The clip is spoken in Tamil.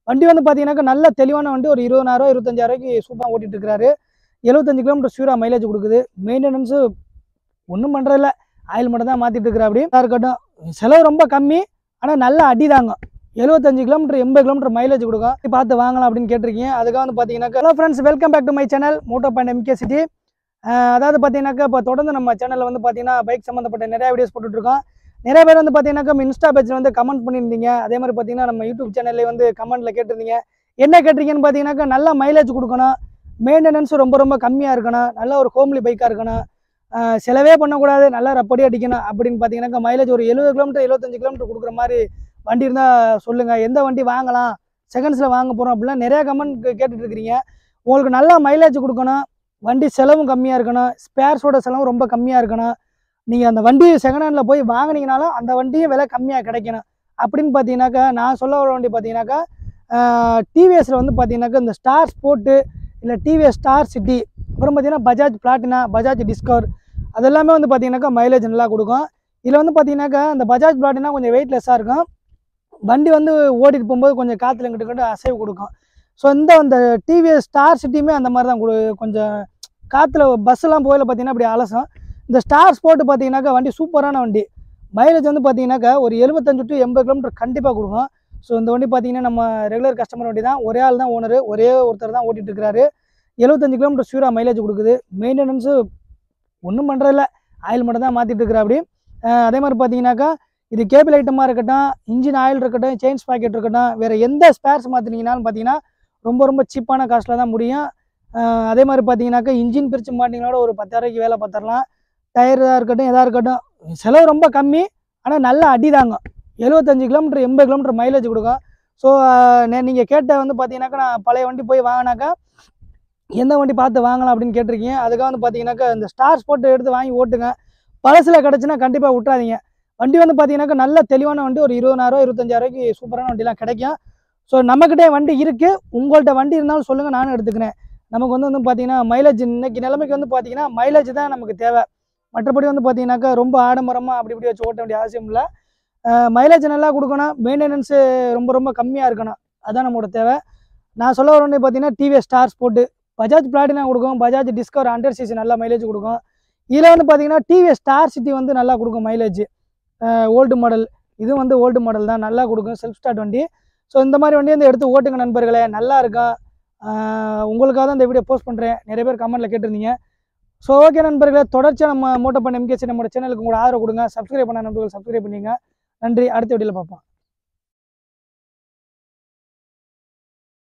வண்டி வந்து பார்த்தீங்கன்னாக்கா நல்ல தெளிவான வண்டி. ஒரு 20,000 25,000க்கு சூப்பராக ஓட்டிட்டு இருக்கிறாரு. 75 கிலோமீட்டர் ஸ்பீடாக மைலேஜ் கொடுக்குது. மெயின்டெனன்ஸு ஒன்றும் பண்ணுறதில்ல, ஆயில் மட்டும் தான் மாற்றிட்டு இருக்கிறாப்படி. இருக்கட்டும், செலவு ரொம்ப கம்மி, ஆனால் நல்ல அடி தாங்க. 75 கிலோமீட்டர் 80 கிலோமீட்டர் மைலேஜ் கொடுக்கும். பார்த்து வாங்கலாம் அப்படின்னு கேட்டிருக்கீங்க. அதுக்காக வந்து பார்த்தீங்கன்னாக்கா hello friends, welcome back to my channel Moto Point MK city. அதாவது பார்த்தீங்கன்னாக்கா இப்போ தொடர்ந்து நம்ம சேனலில் வந்து பார்த்தீங்கன்னா பைக் சம்மந்தப்பட்ட நிறையா வீடியோஸ் போட்டுட்ருக்கோம். நிறைய பேர் வந்து பார்த்தீங்கன்னாக்கா நம்ம இன்ஸ்டா பேஜில் வந்து கமெண்ட் பண்ணியிருந்தீங்க. அதே மாதிரி பார்த்தீங்கன்னா நம்ம யூடியூப் சேனல்லே வந்து கமெண்ட்டில் கேட்டிருந்தீங்க. என்ன கேட்டிருக்கீங்கன்னு பார்த்தீங்கன்னாக்கா நல்லா மைலேஜ் கொடுக்கணும், மெயின்டெனன்ஸும் ரொம்ப ரொம்ப கம்மியாக இருக்கணும், நல்ல ஒரு ஹோம்லி பைக்காக இருக்கணும், செலவே பண்ணக்கூடாது, நல்லா ரப்படி அடிக்கணும் அப்படின்னு பார்த்தீங்கன்னாக்கா மைலேஜ் ஒரு 70 கிலோமீட்டர் 75 கிலோமீட்டர் கொடுக்குற மாதிரி வண்டி இருந்தால் சொல்லுங்கள். எந்த வண்டி வாங்கலாம், செகண்ட்ஸில் வாங்க போகிறோம் அப்படிலாம் நிறையா கமெண்ட் கேட்டுட்ருக்கிறீங்க. உங்களுக்கு நல்லா மைலேஜ் கொடுக்கணும், வண்டி செலவும் கம்மியாக இருக்கணும், ஸ்பேர்ஸோட செலவும் ரொம்ப கம்மியாக இருக்கணும். நீங்கள் அந்த வண்டி செகண்ட் ஹேண்டில் போய் வாங்கினீங்கனாலும் அந்த வண்டியும் விலை கம்மியாக கிடைக்கணும் அப்படின்னு பார்த்தீங்கன்னாக்கா நான் சொல்ல வர வண்டி பார்த்தீங்கன்னாக்கா டிவிஎஸில் வந்து பார்த்தீங்கன்னாக்கா இந்த ஸ்டார் ஸ்போர்ட்டு இல்லை டிவிஎஸ் ஸ்டார் சிட்டி, அப்புறம் பார்த்தீங்கன்னா பஜாஜ் பிளாட்டினா, பஜாஜ் டிஸ்கவர், அதெல்லாமே வந்து பார்த்தீங்கன்னாக்கா மைலேஜ் நல்லா கொடுக்கும். இதில் வந்து பார்த்தீங்கன்னாக்கா இந்த பஜாஜ் பிளாட்டினா கொஞ்சம் வெயிட்லெஸ்ஸாக இருக்கும். வண்டி வந்து ஓட்டிட்டு போகும்போது கொஞ்சம் காற்றுல கிட்ட அசைவு கொடுக்கும். ஸோ இந்த டிவிஎஸ் ஸ்டார் சிட்டியுமே அந்த மாதிரி தான் கொஞ்சம் காற்றுல பஸ்ஸெல்லாம் போயில பார்த்தீங்கன்னா அப்படி அலசும். இந்த ஸ்டார் ஸ்போர்ட் பார்த்தீங்கன்னாக்கா வண்டி சூப்பரான வண்டி. மைலேஜ் வந்து பார்த்தீங்கன்னாக்கா ஒரு 75 to 80 கிலோமீட்டர் கண்டிப்பாக கொடுக்கும். ஸோ இந்த வண்டி பார்த்தீங்கன்னா நம்ம ரெகுலர் கஸ்டமர் வண்டி தான். ஒரே ஆள் தான் ஓனர், ஒரே ஒருத்தர் தான் ஓட்டிகிட்டு இருக்கிறாரு. 75 கிலோமீட்டர் ஸ்பீடாக மைலேஜ் கொடுக்குது. மெயின்டெனன்ஸு ஒன்றும் பண்ணுறதில்ல, ஆயில் மட்டும் தான் மாற்றிட்டு இருக்கிறா அப்படி. அதே மாதிரி பார்த்தீங்கன்னாக்கா இது கேபிள் ஐட்டமாக இருக்கட்டும், இன்ஜின் ஆயில் இருக்கட்டும், செயின்ஸ் பாக்கெட் இருக்கட்டும், வேறு எந்த ஸ்பேர்ஸ் மாற்றினீங்கனாலும் பார்த்தீங்கன்னா ரொம்ப ரொம்ப சீப்பான காஸ்ட்டில் தான் முடியும். அதே மாதிரி பார்த்தீங்கன்னாக்கா இன்ஜின் பிரித்து மாட்டிங்களோட ஒரு 10,000க்கு வேலை பார்த்துடலாம். டயராக இருக்கட்டும், எதாக இருக்கட்டும், செலவு ரொம்ப கம்மி, ஆனால் நல்ல அடி தாங்க. 75 கிலோமீட்டர் 80 கிலோமீட்டர் மைலேஜ் கொடுக்கும். ஸோ நீங்கள் கேட்ட வந்து பார்த்தீங்கன்னாக்கா நான் பழைய வண்டி போய் வாங்கினாக்கா எந்த வண்டி பார்த்து வாங்கலாம் அப்படின்னு கேட்டிருக்கீங்க. அதுக்காக வந்து பார்த்தீங்கன்னாக்கா இந்த ஸ்டார் ஸ்போர்ட் எடுத்து வாங்கி ஓட்டுங்க. பழசில் கிடச்சுன்னா கண்டிப்பாக விட்றாதீங்க. வண்டி வந்து பார்த்தீங்கன்னாக்கா நல்ல தெளிவான வண்டி. ஒரு 20,000 25,000க்கு சூப்பரான வண்டிலாம் கிடைக்கும். ஸோ நம்மக்கிட்டே வண்டி இருக்குது. உங்கள்கிட்ட வண்டி இருந்தாலும் சொல்லுங்கள், நானும் எடுத்துக்கிறேன். நமக்கு வந்து பார்த்தீங்கன்னா மைலேஜ் இன்றைக்கி நிலைமைக்கு வந்து பார்த்தீங்கன்னா மைலேஜ் தான் நமக்கு தேவை. மற்றபடி வந்து பார்த்தீங்கன்னாக்கா ரொம்ப ஆடம்பரமாக அப்படி இப்படி வச்சு ஓட்ட வேண்டிய அவசியம் இல்லை. மைலேஜ் நல்லா கொடுக்கணும், மெயின்டெனன்ஸு ரொம்ப ரொம்ப கம்மியாக இருக்கணும், அதுதான் நம்மளோட தேவை. நான் சொல்ல வரேன்னு பார்த்தீங்கன்னா TVS star sport, Bajaj Platina கொடுக்கும், பஜாஜ் டிஸ்கவர் 100cc நல்லா மைலேஜ் கொடுக்கும். இதில் வந்து பார்த்தீங்கன்னா டிவிஎஸ் ஸ்டார் சிட்டி வந்து நல்லா கொடுக்கும் மைலேஜ். ஓல்டு மாடல், இதுவும் வந்து ஓல்டு மாடல் தான், நல்லா கொடுக்கும், செல்ஃப் ஸ்டார்ட் வண்டி. ஸோ இந்த மாதிரி வண்டி வந்து எடுத்து ஓட்டுங்க நண்பர்களே, நல்லா இருக்கும். உங்களுக்காக தான் இந்த வீடியோ போஸ்ட் பண்ணுறேன். நிறைய பேர் கமெண்ட்டில் கேட்டிருந்தீங்க. ஸோ ஓகே நண்பர்களே, தொடர்ச்சியாக நம்ம மோட்டோ பாயிண்ட் எம்கே சிட்டி நம்ம சேனலுக்கு உங்களோட ஆதரவு கொடுங்க. சப்ஸ்கிரைப் பண்ண நண்பர்கள் சப்ஸ்கிரைப் பண்ணிங்க. நன்றி. அடுத்த வீடியோவில் பார்ப்போம்.